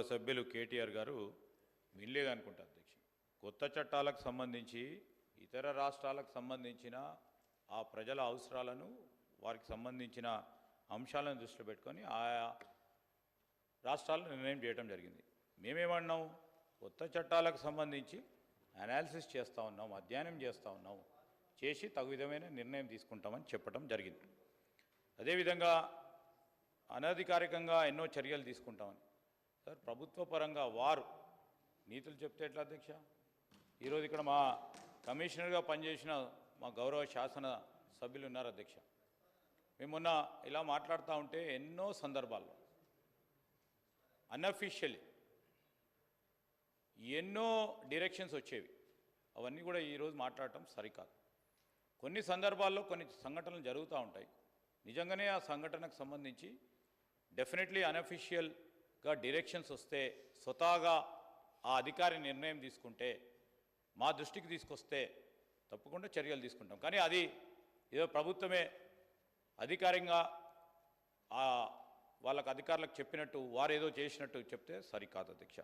సభ్యులు కేటీఆర్ గారు వినలేదనుకుంటా అధ్యక్ష. కొత్త చట్టాలకు సంబంధించి ఇతర రాష్ట్రాలకు సంబంధించిన ఆ ప్రజల అవసరాలను వారికి సంబంధించిన అంశాలను దృష్టిలో పెట్టుకొని ఆయా రాష్ట్రాలను నిర్ణయం చేయడం జరిగింది. మేమేమన్నాం, కొత్త చట్టాలకు సంబంధించి అనాలిసిస్ చేస్తూ ఉన్నాం, అధ్యయనం చేస్తూ ఉన్నాం, చేసి తగు విధమైన నిర్ణయం తీసుకుంటామని చెప్పడం జరిగింది. అదేవిధంగా అనధికారికంగా ఎన్నో చర్యలు తీసుకుంటామని. సార్, ప్రభుత్వ పరంగా వారు నీతులు చెప్తే ఎట్లా అధ్యక్ష? ఈరోజు ఇక్కడ మా కమిషనర్గా పనిచేసిన మా గౌరవ శాసన సభ్యులు ఉన్నారు అధ్యక్ష. మేము మొన్న ఇలా మాట్లాడుతూ ఉంటే ఎన్నో సందర్భాల్లో అన్అఫీషియల్లీ ఎన్నో డైరెక్షన్స్ వచ్చేవి. అవన్నీ కూడా ఈరోజు మాట్లాడటం సరికాదు. కొన్ని సందర్భాల్లో కొన్ని సంఘటనలు జరుగుతూ ఉంటాయి. నిజంగానే ఆ సంఘటనకు సంబంధించి డెఫినెట్లీ అన్అఫీషియల్గా డైరెక్షన్స్ వస్తే స్వతహాగా ఆ అధికారి నిర్ణయం తీసుకుంటే మా దృష్టికి తీసుకొస్తే తప్పకుండా చర్యలు తీసుకుంటాం. కానీ అది ఏదో ప్రభుత్వమే అధికారికంగా వాళ్ళకు అధికారులకు చెప్పినట్టు వారు ఏదో చేసినట్టు చెప్తే సరికాదు అధ్యక్ష.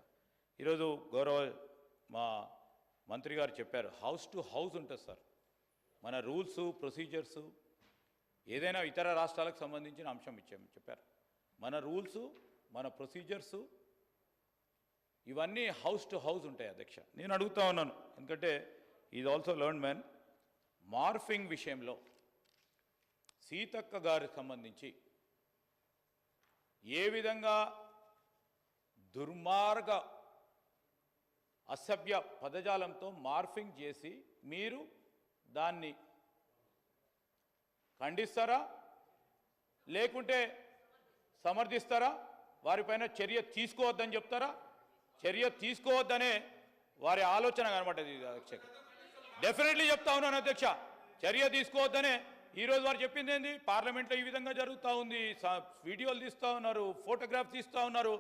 ఈరోజు గౌరవ మా మంత్రి గారు చెప్పారు, హౌస్ టు హౌస్ ఉంటుంది సార్. మన రూల్స్ ప్రొసీజర్స్ ఏదైనా ఇతర రాష్ట్రాలకు సంబంధించిన అంశం చెప్పారు. మన రూల్స్ మన ప్రొసీజర్స్ ఇవన్నీ హౌస్ టు హౌస్ ఉంటాయి అధ్యక్ష. నేను అడుగుతా ఉన్నాను, ఎందుకంటే is also learn man. Morphing విషయంలో సీతక్క గారికి సంబంధించి ఏ విధంగా దుర్మార్గ అసభ్య పదజాలంతో మార్ఫింగ్ చేసి మీరు దాన్ని ఖండిస్తారా లేకుంటే సమర్థిస్తారా? వారిపైన చర్య తీసుకోవద్దని చెప్తారా? చర్య తీసుకోవద్దనే వారి ఆలోచన కనబడ్డది అధ్యక్ష. డెఫినెట్లీ చెప్తా ఉన్నాను అధ్యక్ష, చర్య తీసుకోవద్దనే. ఈరోజు వారు చెప్పింది ఏంది, పార్లమెంట్లో ఈ విధంగా జరుగుతూ ఉంది, వీడియోలు తీస్తూ ఉన్నారు, ఫోటోగ్రాఫ్ తీస్తూ ఉన్నారు.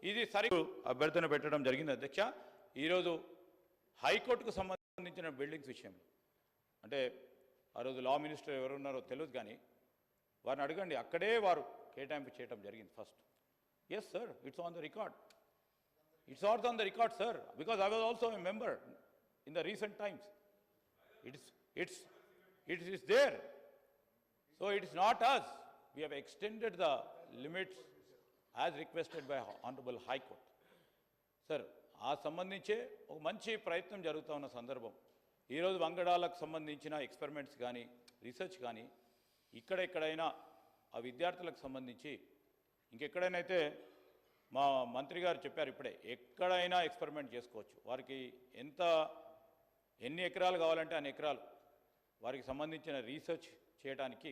ఇది సరి అభ్యర్థన పెట్టడం జరిగింది అధ్యక్ష. ఈరోజు హైకోర్టుకు సంబంధించిన బిల్డింగ్స్ విషయంలో, అంటే ఆ రోజు లా మినిస్టర్ ఎవరున్నారో తెలియదు, కానీ వారిని అడగండి, అక్కడే వారు కేటాయింపు చేయడం జరిగింది first. Yes sir, it's on the record. It's also on the record sir, because I was also a member in the recent times. It is there. So it is not us. We have extended the limits as requested by Honorable High Court. Sir, ఆ సంబంధించే ఒక మంచి ప్రయత్నం జరుగుతూ ఉన్న సందర్భం. ఈరోజు వంగడాలకు సంబంధించిన experiments కానీ రీసెర్చ్ కానీ ఎక్కడైనా ఆ విద్యార్థులకు సంబంధించి ఇంకెక్కడైనా మా మంత్రి గారు చెప్పారు ఇప్పుడే, ఎక్కడైనా ఎక్స్పెరిమెంట్ చేసుకోవచ్చు. వారికి ఎన్ని ఎకరాలు కావాలంటే అన్ని ఎకరాలు వారికి సంబంధించిన రీసెర్చ్ చేయడానికి